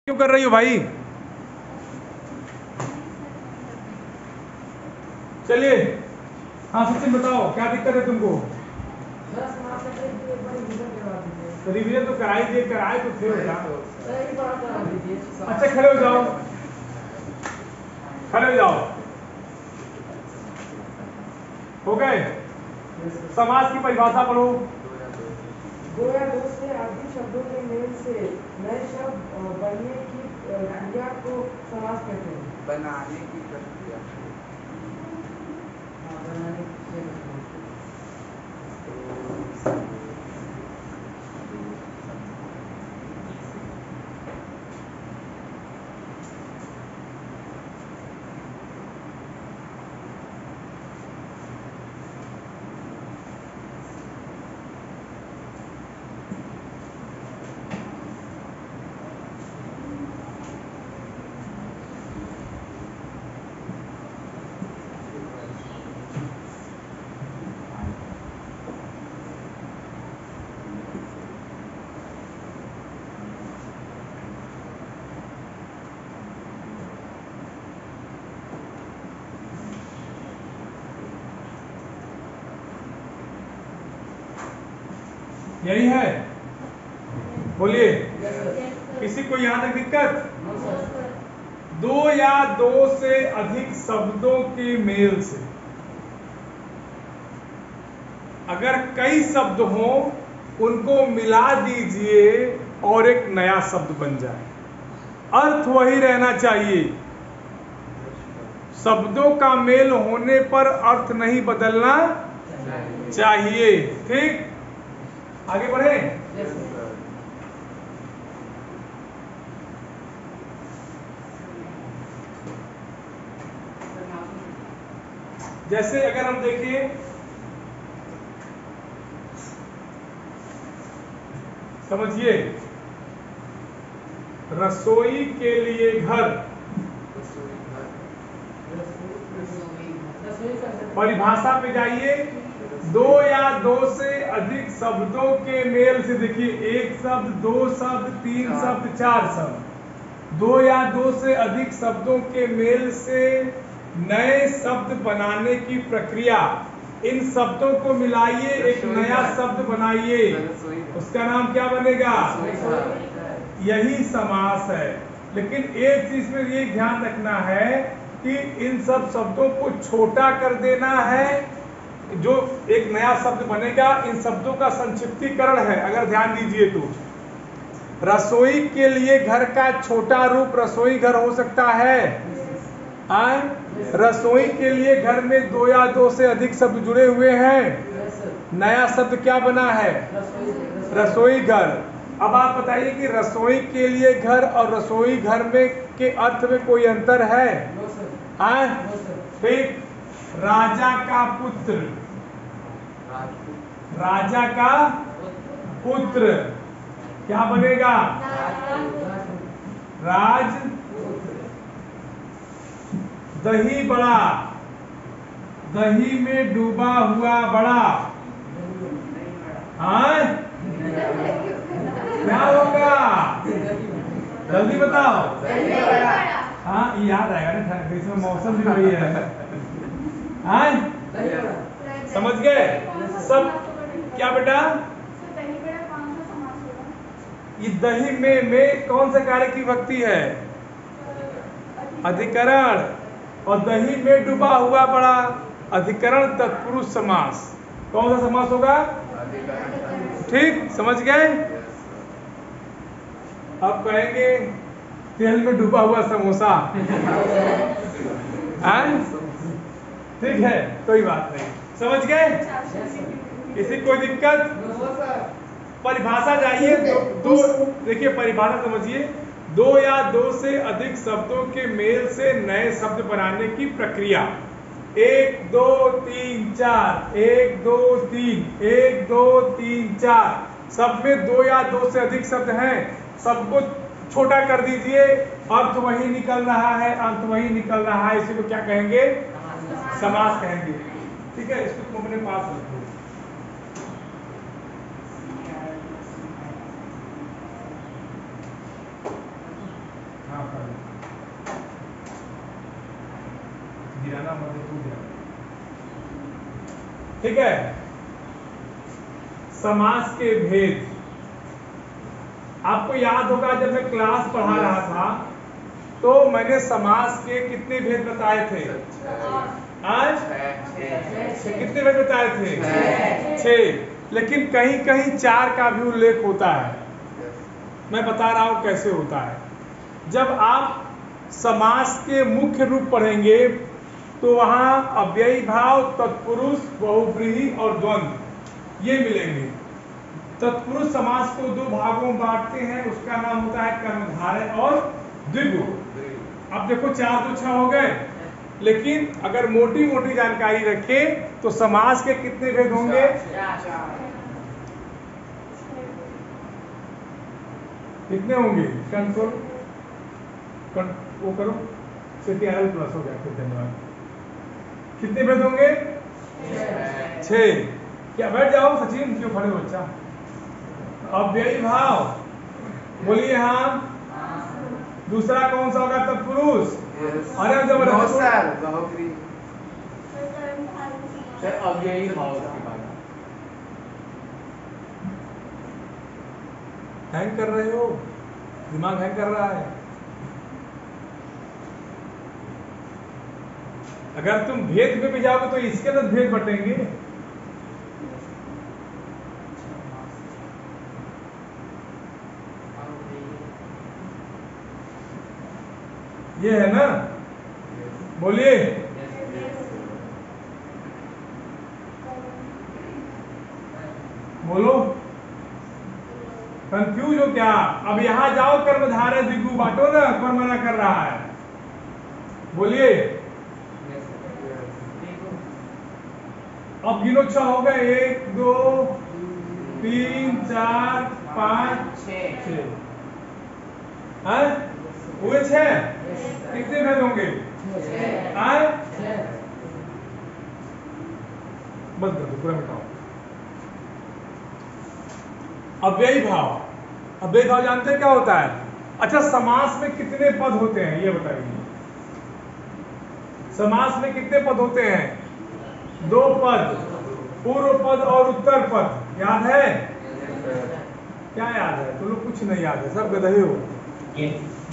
क्यों कर रही हो भाई? चलिए, हाँ सचिन बताओ क्या दिक्कत है तुमको? रिवीजन तो कराई दिए, कराए तो थे बेटा। अच्छा खड़े हो जाओ, खड़े हो जाओ। हो गए? समास की परिभाषा पढ़ो। दो या दो से अधिक शब्दों के मेल से नए शब्द बनने की क्रिया को समास कहते हैं। बनाने की प्रक्रिया। बनाने की क्रिया। यही है, बोलिए। किसी को यहाँ तक दिक्कत? दो या दो से अधिक शब्दों के मेल से अगर कई शब्द हों उनको मिला दीजिए और एक नया शब्द बन जाए। अर्थ वही रहना चाहिए, शब्दों का मेल होने पर अर्थ नहीं बदलना चाहिए। ठीक, आगे बढ़े। जैसे अगर हम देखें, समझिए, रसोई के लिए घर, परिभाषा पे जाइए। दो या दो से अधिक शब्दों के मेल से, देखिए एक शब्द, दो शब्द, तीन शब्द, चार शब्द। दो या दो से अधिक शब्दों के मेल से नए शब्द बनाने की प्रक्रिया। इन शब्दों को मिलाइए, एक नया शब्द बनाइए, उसका नाम क्या बनेगा? यही समास है। लेकिन एक चीज में ये ध्यान रखना है कि इन सब शब्दों को छोटा कर देना है। जो एक नया शब्द बनेगा इन शब्दों का संक्षिप्तीकरण है। अगर ध्यान दीजिए तो रसोई के लिए घर का छोटा रूप रसोई घर हो सकता है। रसोई के लिए घर में दो या दो से अधिक शब्द जुड़े हुए हैं। नया शब्द क्या बना है? रसोई घर। अब आप बताइए कि रसोई के लिए घर और रसोई घर में के अर्थ में कोई अंतर है? ठीक, राजा का पुत्र, राजा का पुत्र क्या बनेगा? राज। दही बड़ा, दही में डूबा हुआ बड़ा। क्या होगा? जल्दी बताओ। हाँ याद आएगा ना, इसमें मौसम भी वही है। समझ गए सब? क्या बेटा? ये दही में कौन सा कार्य की विभक्ति है? अधिकरण। और दही में डूबा हुआ बड़ा, अधिकरण तत्पुरुष समास। कौन सा समास होगा? ठीक, समझ गए? अब कहेंगे तेल में डूबा हुआ समोसा। ठीक है, कोई बात नहीं, समझ गए? किसी कोई दिक्कत? परिभाषा जाइए। दो देखिए, परिभाषा समझिए। दो या दो से अधिक शब्दों के मेल से नए शब्द बनाने की प्रक्रिया। एक दो तीन चार, एक दो तीन, एक दो तीन चार, सब में दो या दो से अधिक शब्द हैं। सबको छोटा कर दीजिए, अर्थ वही निकल रहा है, अंत वही निकल रहा है। इसी को क्या कहेंगे? समास कहेंगे। ठीक है, इसको तुम अपने पास रखो। जाना मत टूट जाना। ठीक है, समास के भेद आपको याद होगा जब मैं क्लास पढ़ा रहा था तो मैंने समास के कितने भेद बताए थे? आज कितने भेद बताए थे? 6। लेकिन कहीं कहीं 4 का भी उल्लेख होता है। मैं बता रहा हूं कैसे होता है। जब आप समास के मुख्य रूप पढ़ेंगे तो वहां अव्ययी भाव, तत्पुरुष, बहुव्रीहि और द्वंद्व ये मिलेंगे। तत्पुरुष समास को 2 भागों में बांटते हैं, उसका नाम होता है कर्मधारय और द्विगु। अब देखो 4 तो 6 हो गए, लेकिन अगर मोटी मोटी जानकारी रखें तो समास के कितने भेद होंगे? 4। कितने होंगे? कंसोल वो करो, CTRL प्लस हो गया, फिर धन्यवाद। कितने भेद होंगे? 6। क्या बैठ जाओ सचिन, क्यों खड़े हो बच्चा? अव्ययी भाव बोलिए हाँ। दूसरा कौन सा होगा? तत्पुरुष। अरे जब अव्ययी भाव की बात हैंग कर रहे हो, दिमाग हैंग कर रहा है। अगर तुम भेद में भी जाओगे तो इसके अंदर भेद बटेंगे। ये है ना, बोलिए। बोलो, कंफ्यूज हो क्या? अब यहां जाओ, कर्मधारय द्विगु बांटो ना, कौन मना कर रहा है? बोलिए। अब गिनो 6 हो गए, 1 2 3 4 5 6 हुए 6। कितने भेद होंगे? बस कर दो, पूरा मिटाओ। अव्ययी भाव, अव्ययी भाव जानते हैं क्या होता है? अच्छा, समास में कितने पद होते हैं ये बताइए। समास में कितने पद होते हैं? 2 पद, पूर्व पद और उत्तर पद। याद है? क्या याद है? तुम लोग कुछ नहीं याद है, सब गधे हो,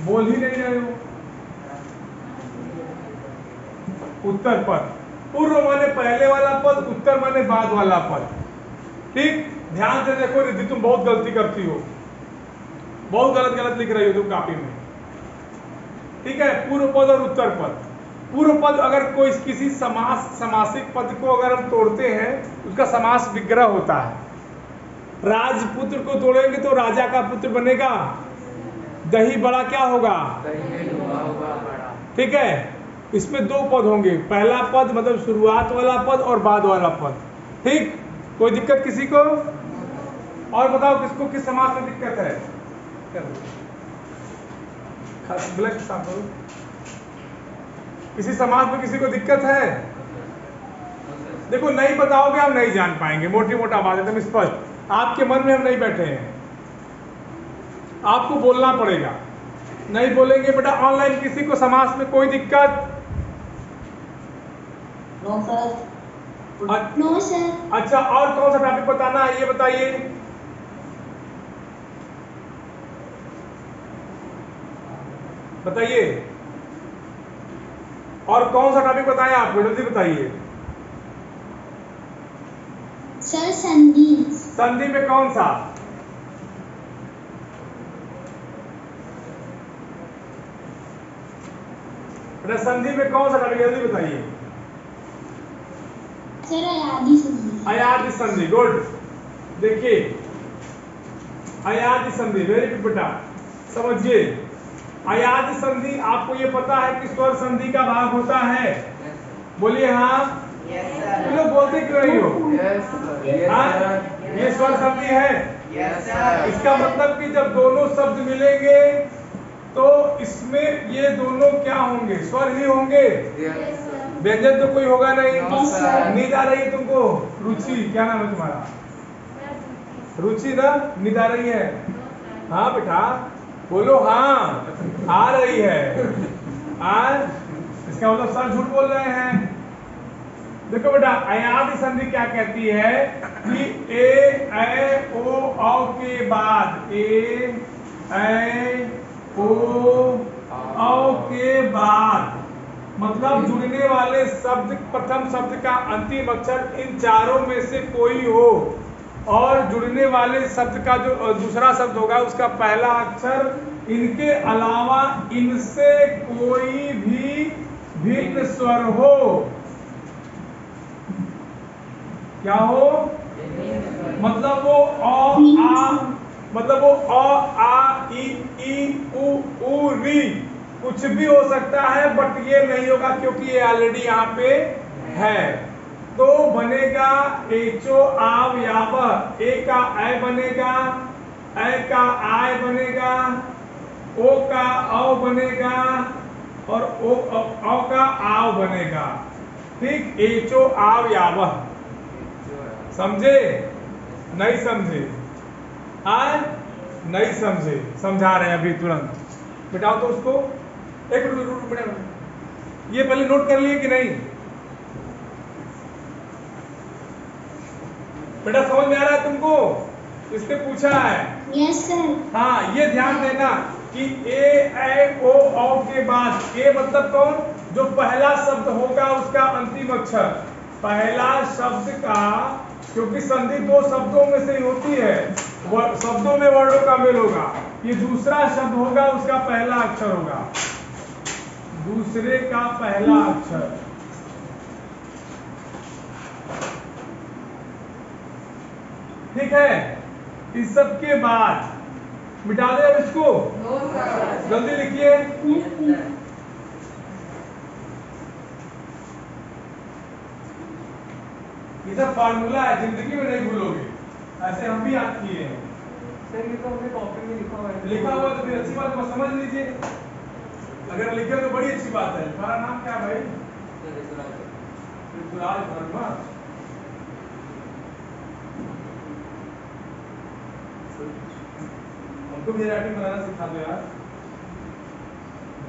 बोल ही नहीं रहे हो। उत्तर पद, पूर्व माने पहले वाला पद, उत्तर माने बाद वाला पद। ठीक, ध्यान से देखो रिद्धि, तुम बहुत गलती करती हो, बहुत गलत लिख रही हो तुम कॉपी में। ठीक है, पूर्व पद और उत्तर पद। पूर्व पद अगर कोई किसी समासिक पद को अगर हम तोड़ते हैं, उसका समास विग्रह होता है। राजपुत्र को तोड़ेंगे तो राजा का पुत्र बनेगा, दही बड़ा क्या होगा? ठीक है, इसमें 2 पद होंगे, पहला पद मतलब शुरुआत वाला पद और बाद वाला पद। ठीक, कोई दिक्कत किसी को? और बताओ किसको किस समास में दिक्कत है? ब्लैक साफ करो। किसी समास में किसी को दिक्कत है? देखो, नहीं बताओगे हम नहीं जान पाएंगे, मोटी मोटा बात एकदम स्पष्ट। आपके मन में हम नहीं बैठे हैं, आपको बोलना पड़ेगा। नहीं बोलेंगे बेटा ऑनलाइन किसी को समास में कोई दिक्कत? No sir. No sir. अच्छा, और कौन सा टॉपिक बताना है ये बताइए। बताइए, और कौन सा टॉपिक बताएं आपको, जल्दी बताइए। सर संधि। संधि में कौन सा? संधि में कौन सा टॉपिक, जल्दी बताइए। सर अयादि संधि। अयादि संधि, गुड। देखिए, अयादि संधि, वेरी गुड बेटा, समझिए। अयादि संधि आपको ये पता है कि स्वर संधि का भाग होता है? बोलिए हाँ। तुम लोग बोलते क्यों नहीं हो? ये स्वर संधि है। इसका मतलब कि जब दोनों शब्द मिलेंगे तो इसमें ये दोनों क्या होंगे? स्वर ही होंगे। व्यंजन तो कोई होगा नहीं। नींद आ रही है तुमको? रुचि, क्या नाम है तुम्हारा? रुचि ना? नींद आ रही है? हाँ बेटा बोलो हाँ, आ रही है। आज इसका मतलब सर झूठ बोल रहे हैं। देखो बेटा, अयादि संधि क्या कहती है कि ए ऐ ओ औ के बाद ए ऐ ओ औ के बाद मतलब जुड़ने वाले शब्द प्रथम शब्द का अंतिम अक्षर इन चारों में से कोई हो और जुड़ने वाले शब्द का जो दूसरा शब्द होगा उसका पहला अक्षर इनके अलावा इनसे कोई भी भिन्न स्वर हो। क्या हो? मतलब वो आ ई उ री कुछ भी हो सकता है, बट ये नहीं होगा क्योंकि ये ऑलरेडी यहाँ पे है। तो बनेगा एचो आव यावह, ए का ऐ बनेगा, ऐ का आय बनेगा, ओ का औ बनेगा और औ का आव बनेगा। ठीक, एचो आव यावह। समझे? नहीं समझे? आए? नहीं समझे? समझा रहे हैं अभी तुरंत। बिठाओ तो उसको। एक मिनट बेटा, ये पहले नोट कर लिए कि नहीं? बेटा समझ में आ रहा है तुमको? इसने पूछा है। Yes sir. हाँ, ये ध्यान देना कि ए ऐ ओ औ के बाद ए मतलब कौन? जो पहला शब्द होगा उसका अंतिम अक्षर। पहला शब्द का, क्योंकि संधि दो शब्दों में से ही होती है, शब्दों में वर्णों का मेल होगा। ये दूसरा शब्द होगा उसका पहला अक्षर होगा, दूसरे का पहला अक्षर। ठीक है, इस सब के बाद मिटा दे अब इसको। जल्दी लिखिए। ये सब फार्मूला है, जिंदगी में नहीं भूलोगे, ऐसे हम भी याद किए हैं। सर ये तो हमने कॉपी में लिखा हुआ है। लिखा हुआ तो फिर अच्छी बात है, समझ लीजिए। अगर लिखे तो बड़ी अच्छी बात है। तुम्हारा नाम क्या है भाई? ऋतुराज वर्मा। हमको भी राइटिंग बनाना सिखा दो यार,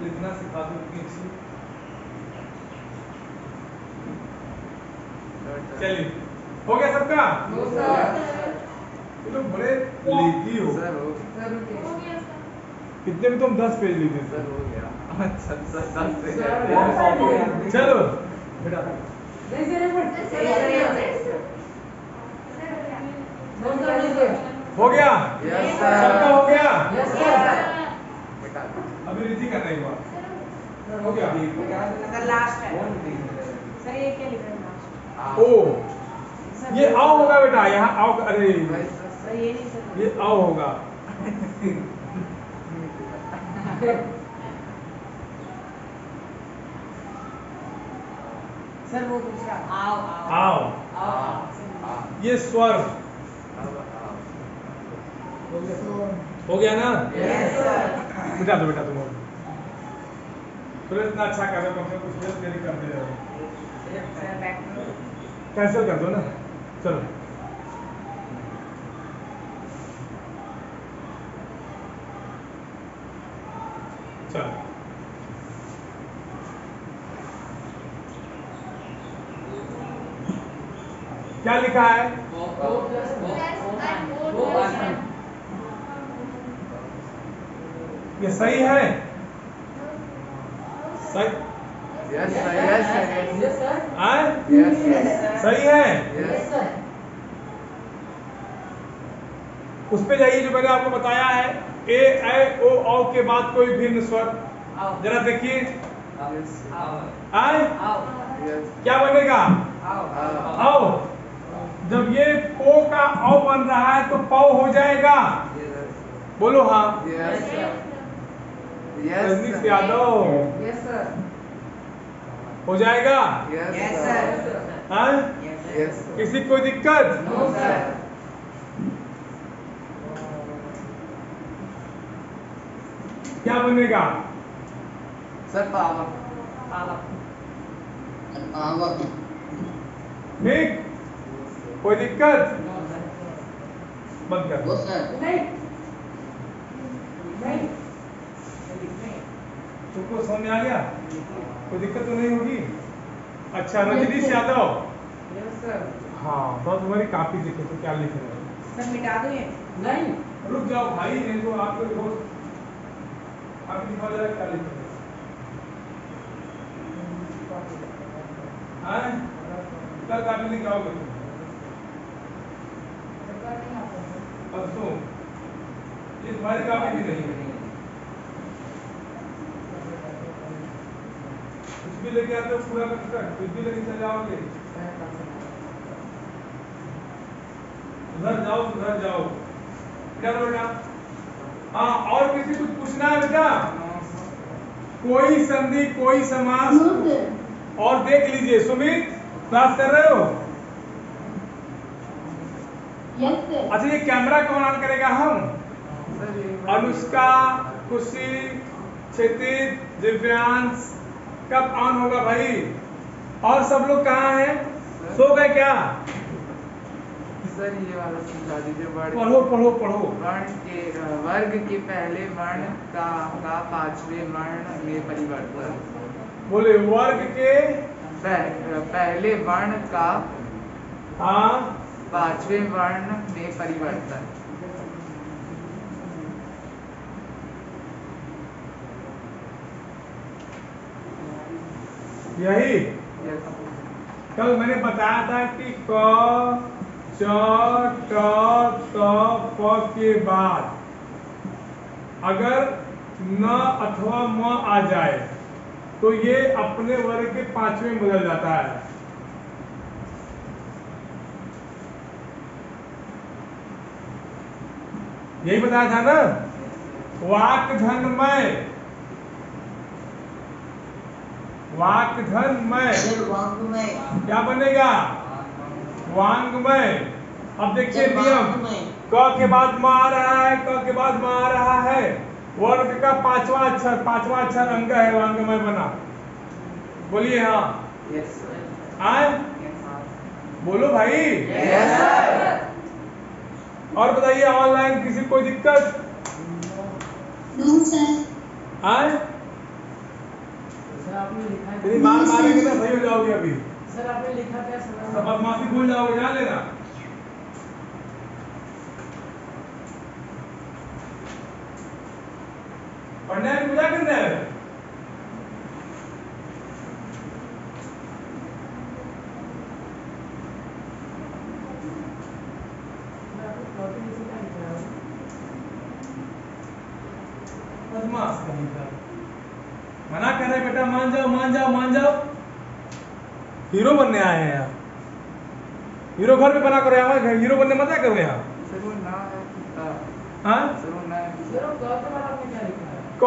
लिखना सिखा दो इतनी अच्छी। चलिए, हो गया सबका? ये लोग बड़े लेजी हो। कितने में तुम 10 पेज लिखे? सर हो गया। अच्छा 10 पेज। चलो बेटा, हो गया? Yes sir. सबका हो गया? Yes sir. बेटा अभी रिद्धि का नहीं हुआ। हो गया? सर लास्ट है सर, ये क्या लिख रहे हैं लास्ट? ओ, ये आओ होगा बेटा, यहाँ आओ। अरे सर ये नहीं सर, ये आओ होगा। सर वो दूसरा आओ आओ, आओ। ये स्वर हो गया ना? Yes sir. बिठा दो बेटा तुम। तुरंत इतना अच्छा कर रहे हो, कम से कम कुछ हेल्प देरी करते रहो। सर बैक कैंसिल कर दो ना, चलो। चलो, क्या लिखा है? ये सही है? सही? Yes sir. Yes sir. Yes sir. आए? Yes sir. सही है? Yes sir. उस पे जाइए जो मैंने आपको बताया है, ए ऐ ओ औ के बाद कोई भिन्न स्वर। जरा देखिए, आए? क्या बनेगा? आओ। जब ये पो का औ बन रहा है तो पौ हो जाएगा। बोलो हाँ। Yes Rajneesh Yadav yes sir. हो जाएगा? Yes sir. हाँ? यस किसी कोई दिक्कत? No sir. क्या बनेगा? Sir power. ठीक, कोई दिक्कत? बंद कर दो। नहीं नहीं तुमको समझ में आ गया? कोई दिक्कत तो नहीं होगी? अच्छा रजनीश यादव, यस सर। हाँ तो तुम्हारी कॉपी देखो तो क्या लिख रहे हो। सर मिटा दूं ये? नहीं रुक जाओ भाई, नहीं तो आपको दोस्त आप लिखा जाए क्या लिख रहे हो? हाँ कल कॉपी लेके आओगे तुम? परसों? ये तुम्हारी कॉपी भी नहीं है, कुछ भी लेके आते हो पूरा का पूरा, कुछ भी लेके चले आओगे। सुधर जाओ क्या बेटा? हाँ और किसी कुछ पूछना है बेटा? कोई संधि कोई समास नो सर। और देख लीजिए। सुमित क्लास कर रहे हो? Yes sir. अच्छा ये कैमरा कौन ऑन करेगा? हम? सर ये अनुष्का, खुशी, क्षितिज, दिव्यांश। कब ऑन होगा भाई? और सब लोग कहाँ हैं? सो गए क्या? सर ये वाला समझा दीजिए। पढ़ो पढ़ो पढ़ो। वर्ग के पहले वर्ण का पांचवें वर्ण में परिवर्तन। बोले वर्ग के पहले वर्ण का हाँ पांचवें वर्ण में परिवर्तन। यही यस कल मैंने बताया था कि क च ट त प के बाद अगर न अथवा म आ जाए तो ये अपने वर्ग के पांचवें में बदल जाता है। यही बताया था ना? वाक्धनमय, वाक्धनमय क्या बनेगा? वांग्मय। अब देखिए नियम, क के बाद म आ रहा है, क के बाद म आ रहा है, वर्ग का पांचवा अक्षर अंग है, वांग्मय बना। बोलिए हाँ। Yes sir. आए बोलो भाई। Yes sir. और बताइए ऑनलाइन किसी कोई दिक्कत? No sir. आए सर आपने लिखा है। तेरी मार मारेंगे ना सही हो जाओगे अभी। सर आपने लिखा क्या समझ सब बदमाशी भूल जाओगे, जान लेना। पढ़ने की पूजा करने आए हो? बदमाश कहीं का मना कर रहे बेटा, मान जाओ मान जाओ मान जाओ। हीरो बनने आए हैं यहाँ। हीरो घर में बना करो, यहाँ हीरो बनने मजा करो यहाँ। सर वो ना है हाँ सर वो ना है सर वो क के बाद आपने क्या लिखा है? क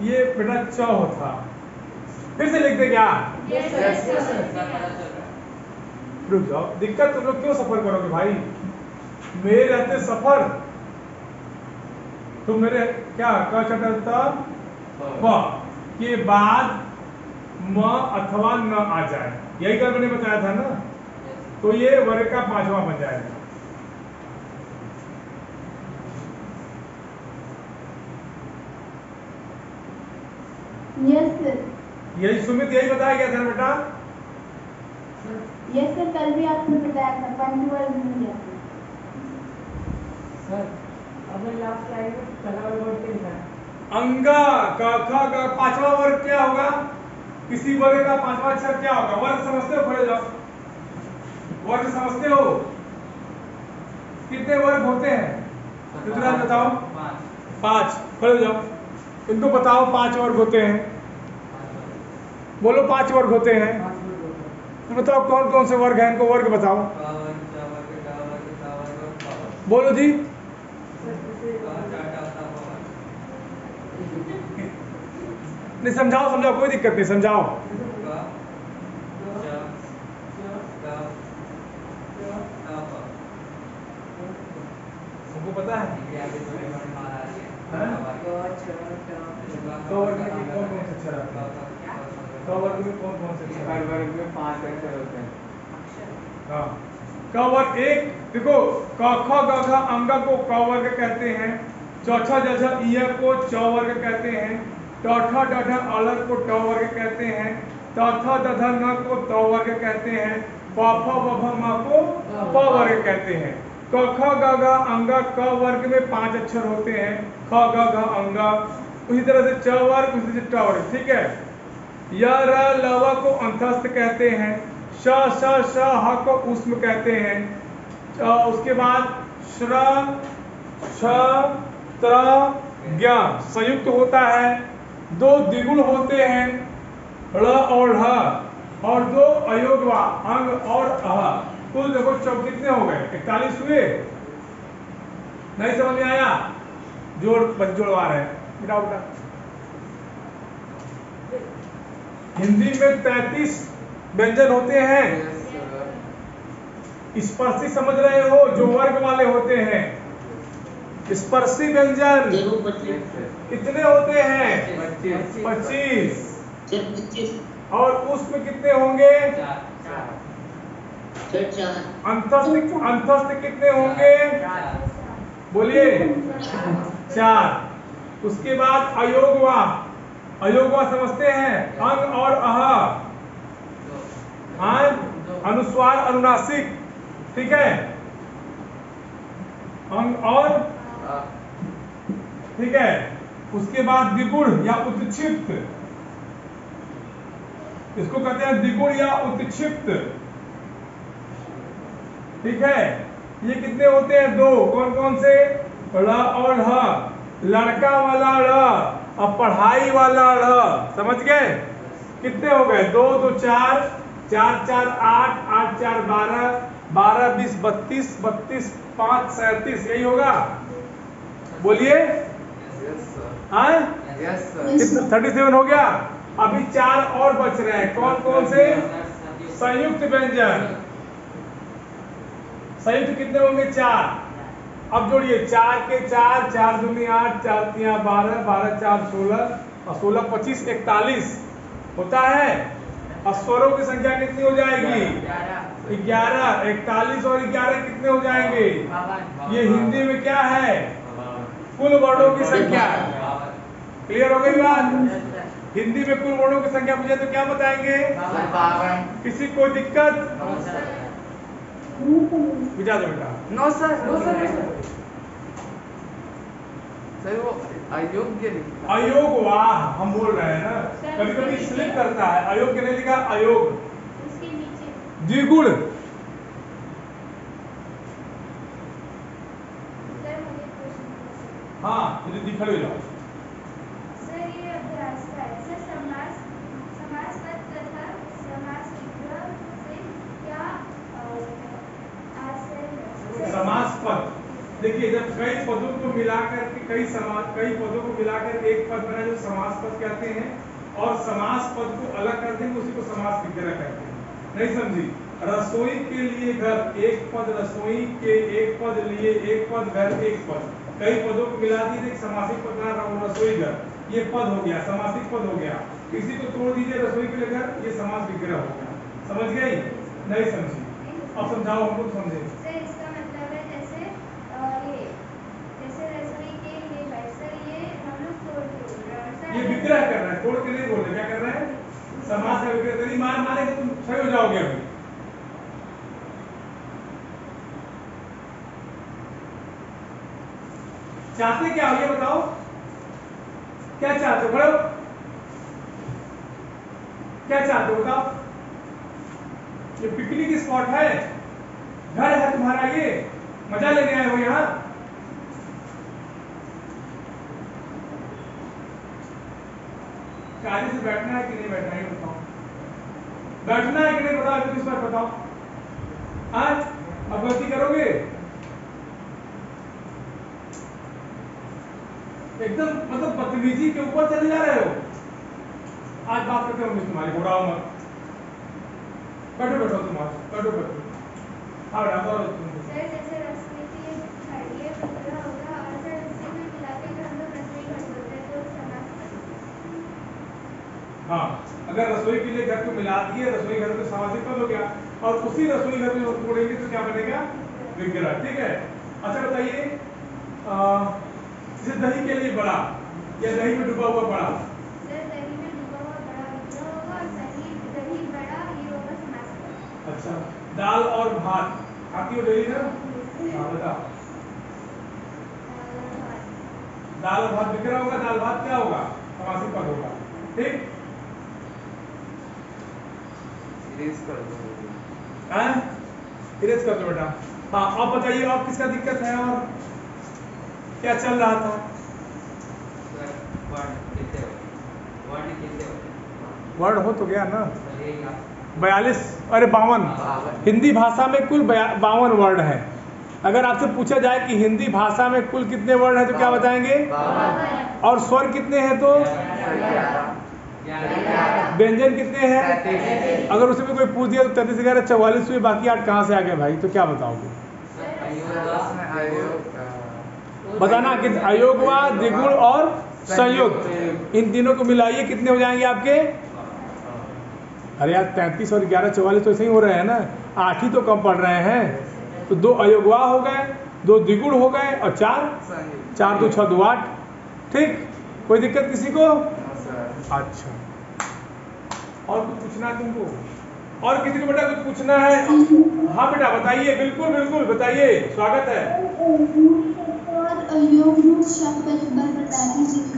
ये बेटा च होता, फिर से लिख दे क्या? Yes sir. रुक जाओ, दिक्कत तुम लोग क्यों सफर करोगे भाई? मेरे रहते सफर तुम मेरे क्या क चटलता प के बाद म अथवा न आ जाए, यही कल मैंने बताया था ना? तो ये वर्ग का पांचवा बन जाएगा। Yes sir. यही सुमित यही बताया गया था ना बेटा? यस सर, कल भी आपने बताया था पंचवर्ग में क्या था। सर आपने लास्ट लाइन में पहला वाला वर्ड क्या लिखा है? अंगा क ख ग पांचवा वर्ग क्या होगा? किसी वर्ग का पांचवा अक्षर क्या होगा? वर्ग समझते हो? खड़े जाओ। वर्ग समझते हो? कितने वर्ग होते हैं ऋतुराज बताओ? 5। खड़े जाओ, इनको बताओ 5 वर्ग होते हैं। बोलो 5 वर्ग होते हैं। 5 वर्ड होता है। तो बताओ कौन कौन से वर्ग हैं, इनको वर्ग बताओ। बोलो जी। सर जैसे नहीं समझाओ समझाओ, कोई दिक्कत नहीं, समझाओ। सबको पता है? वर्ग में कौन कौन से अक्षर आते हैं? वर्ग में कौन कौन से अक्षर? हर वर्ग में 5 अक्षर होते हैं। हाँ क वर्ग एक देखो, क ख ग घ अंग को क वर्ग कहते हैं, चौथा जैसा ईय को च वर्ग कहते हैं, टौठा डढ़ अलग को ट वर्ग कहते हैं, तथा दधा न को त वर्ग कहते हैं, प फ ब भ म को प वर्ग कहते हैं। क ख ग घ अंग क वर्ग में 5 अक्षर होते हैं, ख ग घ अंग, उसी तरह से च वर्ग, उसी से ट वर्ग, ठीक है। य र ल व को अंतस्थ कहते हैं, श श श ह को उष्म कहते हैं। उसके बाद श्र श त्र ज्ञ संयुक्त होता है, 2 द्विगुण होते हैं ळ और ढ, और 2 अयोगवा अंग और अह। कुल देखो कितने हो गए, 41 हुए। नहीं समझ में आया? जोड़वा रहे हैं, बेटा बेटा। हिंदी में 33 व्यंजन होते हैं। स्पर्शी समझ रहे हो, जो वर्ग वाले होते हैं। स्पर्शी व्यंजन कितने होते हैं? 25। और उसमें कितने होंगे? अंतस्थ कितने होंगे? बोलिए 4। उसके बाद अयोगवा, अयोगवा समझते हैं, अंग और अह, अनुस्वार अनुनासिक, ठीक है, अंग और, ठीक है। उसके बाद द्विगुण या उत्क्षिप्त, इसको कहते हैं द्विगुण या उत्क्षिप्त, ठीक है। ये कितने होते हैं? 2। कौन कौन से? ळ और ढ। लड़का वाला ळ और पढ़ाई वाला ढ़, समझ गए? कितने हो गए? 2 2 4, 4 4 8, 8 4 12, 12 20 32, 32 5 37, यही होगा। बोलिए हाँ, 37 हो गया। अभी 4 और बच रहे हैं। कौन कौन से? संयुक्त व्यंजन। संयुक्त कितने होंगे? 4। अब जोड़िए 4 के 4, 4 दूनी 8, 4 3 12, 12 4 16, और 16 25 41 होता है। और स्वरों की संख्या कितनी हो जाएगी? 11। 41 और 11 कितने हो जाएंगे? ये हिंदी में क्या है? कुल वर्णों की संख्या। क्लियर हो गई बात? हिंदी में कुल वर्णों की संख्या पूछे तो क्या बताएंगे? किसी को दिक्कत? बुझा दो बेटा। No sir, no sir. Sir वो अयोग्य लिखा। अयोगवाह हम बोल रहे हैं ना, कभी कभी स्लिप करता है। अयोग्य नहीं लिखा, अयोग। उसके नीचे द्विगुण, सर मुझे क्वेश्चन। हाँ मुझे दिखा लो जाओ। सर ये अभ्यास का है सर, समासपद तथा समास विग्रह से क्या आशय है? समासपद, देखिए जब कई पदों को मिलाकर के कई पदों को मिलाकर एक पद बना, जो समासपद कहते हैं, और समास पद को अलग करते हैं, उसी को समास विग्रह कहते हैं। नहीं समझी? रसोई के लिए घर, एक पद रसोई के, एक पद लिए, एक पद घर, एक पद, कई पदों को मिला दिए, एक समासिक पद बना, रसोई घर, ये पद हो गया, समासिक पद हो गया। इसी को तोड़ दीजिए, रसोई के लिए घर, ये समास विग्रह हो गया। समझ गई? नहीं समझी? अब समझाओ, हम लोग समझे। सर इसका मतलब है जैसे जैसे रसोई के लिए घर, सर ये हम लोग तोड़ के ये विग्रह कर रहे हैं, तोड़ के नहीं बोल रहे। क्या कर रहे हैं? समास का विग्रह। तेरी मार मारेंगे तुम सही हो जाओगे। अभी चाहते क्या हो ये बताओ, क्या चाहते हो? बड़ो क्या चाहते हो बताओ? ये पिकनिक स्पॉट है, घर है तुम्हारा, ये मजा लेने आए हो यहाँ? कायदे से बैठना है कि नहीं बैठना है बताओ? बैठना है कि नहीं बताओ? अभी इस बार बताओ। आज अब गलती करोगे? एकदम मतलब बदतमीजी के ऊपर चले जा रहे हो। आज बात करते होंगे तुम्हारी, घोड़ाओ मत। बैठो बैठो तुम, आज बैठो बैठो। हाँ बेटा सर जैसे रसोई के लिए विग्रह होगा, और सर इसे में मिलाकर हम लोग रसोई घर बोलते हैं, तो समास। हाँ, अगर रसोई के लिए घर को मिला दिए, रसोई घर को सामासिक पद हो गया, और उसी रसोई घर में तोड़ेंगे तो क्या बनेगा? विग्रह। ठीक है। अच्छा बताइए, जैसे दही के लिए बड़ा, या दही में डूबा हुआ बड़ा, खाती हो डेली ना? हाँ बता। दाल भात बिक रहा होगा, दाल भात क्या होगा? समासिक पद होगा। ठीक, इरेज कर दो। इरेज कर दो बेटा। हाँ अब बताइए, अब किसका दिक्कत है और क्या चल रहा था? वर्ड हो तो गया ना 42, अरे 52। हिंदी भाषा में कुल 52 वर्ड है। अगर आपसे पूछा जाए कि हिंदी भाषा में कुल कितने वर्ड हैं तो क्या बताएंगे? और स्वर कितने हैं तो? व्यंजन कितने हैं? अगर उसमें कोई पूछ दिया तो 33 11 44 हुए, बाकी 8 कहाँ से आ गए भाई? तो क्या बताओगे? बताना कि अयोगवाद, द्विगुण और संयुक्त, इन तीनों को मिलाइए कितने हो जाएंगे आपके? अरे यार 33 और 11 44 तो ऐसे ही हो रहे हैं ना, 8 ही तो कम पड़ रहे हैं। तो 2 अयोगवा हो गए, 2 द्विगुण हो गए और 4 2 6 2 8। ठीक, कोई दिक्कत किसी को? अच्छा, और कुछ पूछना है तुमको? और किसी को बेटा कुछ पूछना है? हाँ बेटा बताइए, बिल्कुल बिल्कुल बताइए, स्वागत है।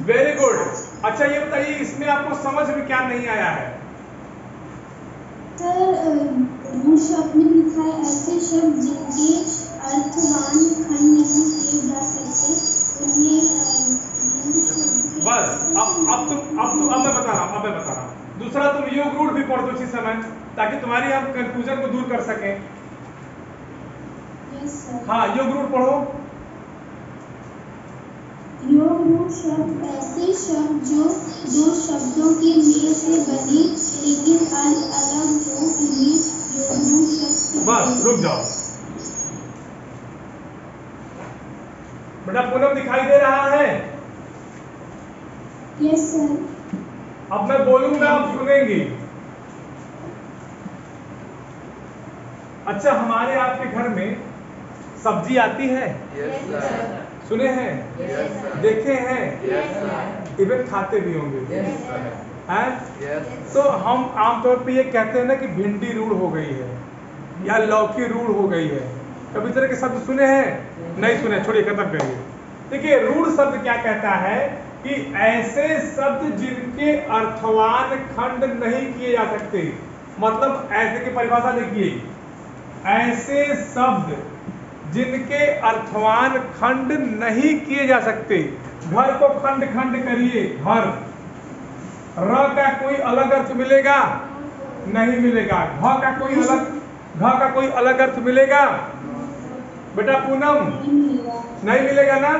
Very good. अच्छा ये बताइए, इसमें आपको समझ में क्या नहीं आया है? रूढ़ शब्द में लिखा है ऐसे शब्द जिनके अर्थवान खंड नहीं किए जा सकते, बस अब मैं बता रहा हूँ। दूसरा, तुम योग रूढ़ भी पढ़ दो इसी समय, ताकि तुम्हारी हम कंफ्यूजन को दूर कर सकें। हाँ, योग रूढ़ पढ़ो। योग रूढ़ शब्द ऐसे शब्द जो दो शब्दों के मेल से बने लेकिन अलग हो, उन्हें योग रूढ़ शब्द। बस रुक जाओ बेटा, पूनम दिखाई दे रहा है? Yes sir. अब मैं बोलूंगा, आप सुनेंगी। अच्छा, हमारे आपके घर में सब्जी आती है? Yes sir. सुने हैं? Yes sir. देखे हैं? Yes sir. इवन खाते भी होंगे? Yes sir. हैं? यस। तो हम आमतौर पे ये कहते हैं ना कि भिंडी रूढ़ हो गई है या लौकी रूढ़ हो गई है। कभी तरह के शब्द सुने हैं? नहीं सुने, छोड़िए, खत्म करिए। देखिए, रूढ़ शब्द क्या कहता है कि ऐसे शब्द जिनके अर्थवान खंड नहीं किए जा सकते। मतलब ऐसे की परिभाषा देखिए, ऐसे शब्द जिनके अर्थवान खंड नहीं किए जा सकते। घर को खंड खंड करिए, घर। र का कोई अलग अर्थ मिलेगा? नहीं मिलेगा। घ का कोई अलग अर्थ मिलेगा? बेटा पूनम, नहीं मिलेगा ना।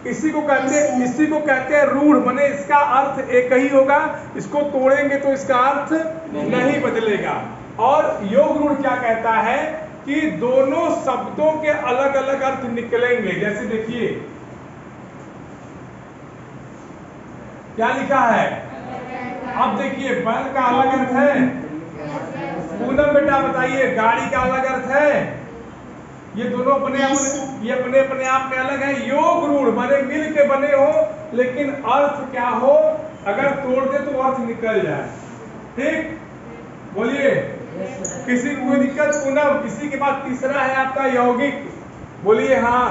इसी को कहते हैं रूढ़। माने इसका अर्थ एक ही होगा, इसको तोड़ेंगे तो इसका अर्थ नहीं बदलेगा। और योग रूढ़ क्या कहता है कि दोनों शब्दों के अलग अलग अर्थ निकलेंगे। जैसे देखिए क्या लिखा है? अब देखिए, बैल का अलग अर्थ है। पूनम बेटा बताइए, गाड़ी का अलग अर्थ है। ये दोनों अपने अपने आप में अलग है। योग रूढ़ माने मिल के बने हो, लेकिन अर्थ क्या हो, अगर तोड़ दे तो अर्थ निकल जाए। ठीक, बोलिए। किसी को कोई दिक्कत? पूनम, इसी के बाद तीसरा है आपका यौगिक। बोलिए हाँ,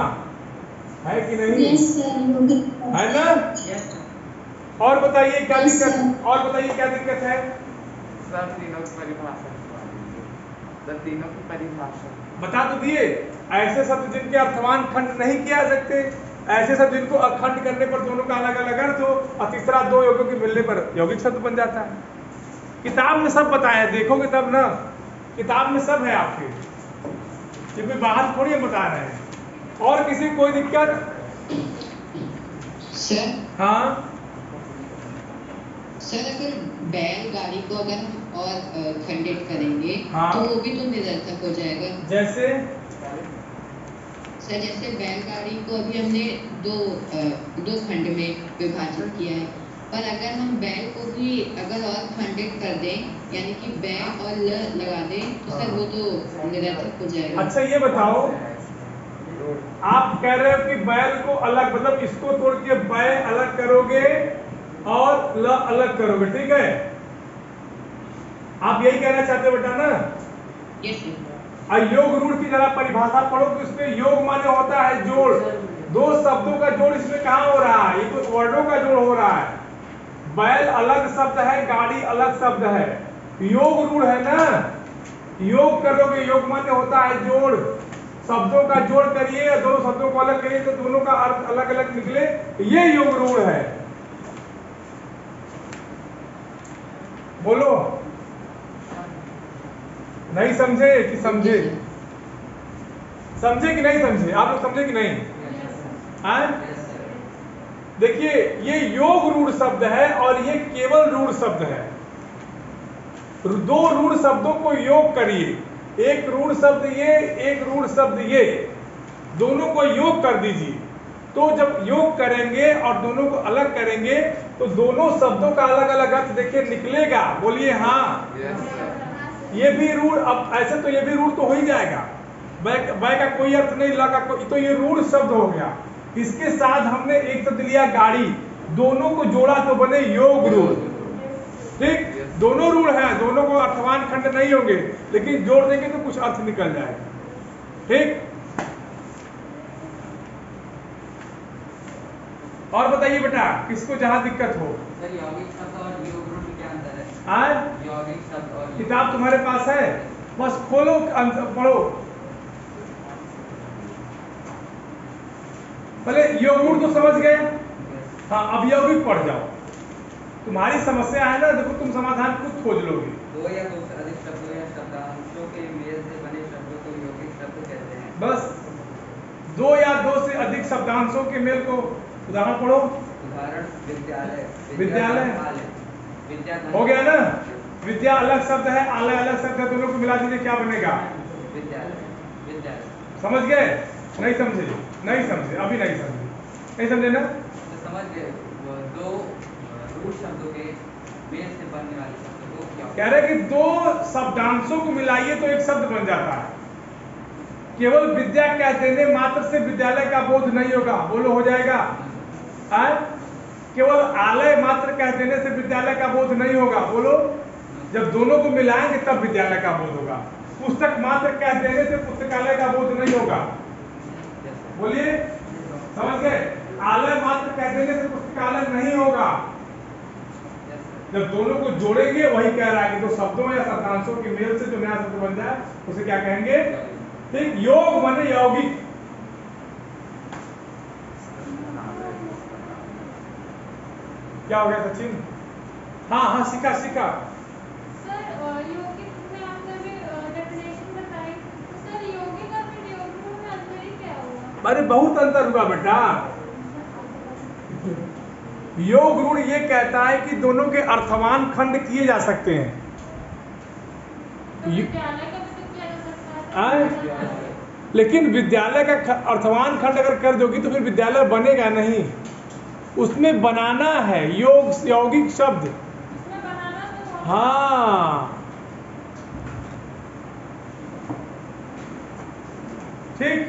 है कि नहीं? है ना? और बताइए क्या दिक्कत? और बताइए क्या दिक्कत है? सब तीनों की परिभाषा सब तीनों की परिभाषा बता तो दिए। ऐसे शब्द जिनके अर्थवान खंड नहीं किया जा सकते, ऐसे शब्द जिनको अखंड करने पर दोनों का अलग अलग अर्थ हो, और तीसरा दो योगों के मिलने पर यौगिक शब्द बन जाता है। किताब में सब बताया, देखोगे तब ना। किताब में सब है आपके, ये कोई बाहर थोड़ी हम बता रहे हैं। और किसी को कोई दिक्कत? सर, हाँ सर अगर बैलगाड़ी को अगर हम और खंडित करेंगे हाँ। तो वो भी तो निरर्थक हो जाएगा। जैसे सर, जैसे बैलगाड़ी को अभी हमने दो खंड में विभाजित किया है, पर अगर हम बैल को भी अगर और खंडित कर दें, यानी कि बै और ल लगा दें, तो सर वो तो निरर्थक हो जाएगा। अच्छा ये बताओ, आप कह रहे हो कि बैल को अलग, मतलब इसको तोड़ के बै अलग करोगे और ल अलग करोगे, ठीक है? आप यही कहना चाहते हो बेटा ना? Yes sir. अयोग रूढ़ की जरा परिभाषा पढ़ो कि उसमें योग माने होता है जोड़, दो शब्दों का जोड़ इसमें कहाँ हो रहा है, ये तो वर्डों का जोड़ हो रहा है। बैल अलग शब्द है, गाड़ी अलग शब्द है, योग रूढ़ है ना, योग करोगे, योग माने होता है जोड़, शब्दों का जोड़ करिए या दो शब्दों को अलग करिए तो दोनों का अर्थ अलग अलग निकले, ये योग रूढ़ है। बोलो, नहीं समझे कि समझे? समझे कि नहीं समझे? आप लोग समझे कि नहीं? देखिए ये योग रूढ़ शब्द है और ये केवल रूढ़ शब्द है। दो रूढ़ शब्दों को योग करिए, एक रूढ़ शब्द ये, एक रूढ़ शब्द ये, दोनों को योग कर दीजिए। तो जब योग करेंगे और दोनों को अलग करेंगे तो दोनों शब्दों का अलग अलग अर्थ देखिए निकलेगा। बोलिए हाँ। ये भी रूढ़, अब ऐसे तो ये भी रूढ़ तो हो ही जाएगा, बै का कोई अर्थ नहीं लगा, तो ये रूढ़ शब्द हो गया। इसके साथ हमने एक शब्द लिया गाड़ी, दोनों को जोड़ा तो बने योग रूढ़। ठीक, दोनों रूढ़ है, दोनों को अर्थवान खंड नहीं होंगे, लेकिन जोड़ देंगे तो कुछ अर्थ निकल जाएगा। ठीक, और बताइए बेटा किसको जहां दिक्कत हो। सर यौगिक शब्द और योग रूढ़ में क्या अंतर है? आज यौगिक शब्द और किताब तुम्हारे पास है, बस खोलो पढ़ो। पहले योग रूढ़ तो समझ गए, हाँ अब यौगिक पढ़ जाओ। तुम्हारी समस्या है ना, देखो तुम समाधान खुद खोज लोगे। दो या दो से अधिक शब्दों या शब्दांशों के मेल से बने शब्दों को यौगिक शब्द कहते हैं। बस दो या दो से अधिक शब्दांशों के मेल को, उदाहरण पढ़ो। उदाहरण विद्यालय, विद्यालय विद्या हो गया ना, विद्या अलग शब्द है, आलय अलग शब्द है, दोनों को मिला दीजिए क्या बनेगा? विद्यालय। विद्यालय समझ गए? नहीं समझे? नहीं समझे, अभी नहीं समझे, नहीं समझे ना? तो समझ गए, दो रूढ़ शब्दों के मेल से बनने वाले शब्दों को क्या कह रहे कि दो शब्दांशों को मिलाइए तो एक शब्द बन जाता है। केवल विद्या कह देने मात्र से विद्यालय का बोध नहीं होगा, बोलो हो जाएगा? केवल आलय मात्र कह देने से विद्यालय का बोध नहीं होगा, बोलो? जब दोनों को मिलाएंगे तब विद्यालय का बोध होगा। पुस्तक मात्र कह देने से पुस्तकालय का बोध नहीं होगा, बोलिए? समझ गए? आलय मात्र कह देने से पुस्तकालय नहीं होगा। जब दोनों को जोड़ेंगे, वही कह रहा है कि दो शब्दों या शब्दांशों के मेल से जो नया शब्द बन जाए उसे क्या कहेंगे? ठीक, योग माने यौगिक। क्या हो गया सचिन? हाँ हाँ सीखा सीखा। सर यौगिक में आपने भी डेफिनेशन बताई, तो सर यौगिक और फिर योग रूढ़ में अंतर ही क्या हुआ? अरे बहुत अंतर हुआ बेटा। योग रूढ़ ये कहता है कि दोनों के अर्थवान खंड किए जा सकते हैं। तो विद्यालय का भी तो किया जा सकता है। लेकिन विद्यालय का अर्थवान खंड अगर कर दोगी तो फिर विद्यालय बनेगा नहीं, उसमें बनाना है यौगिक शब्द। उसमें बनाना तो हाँ ठीक।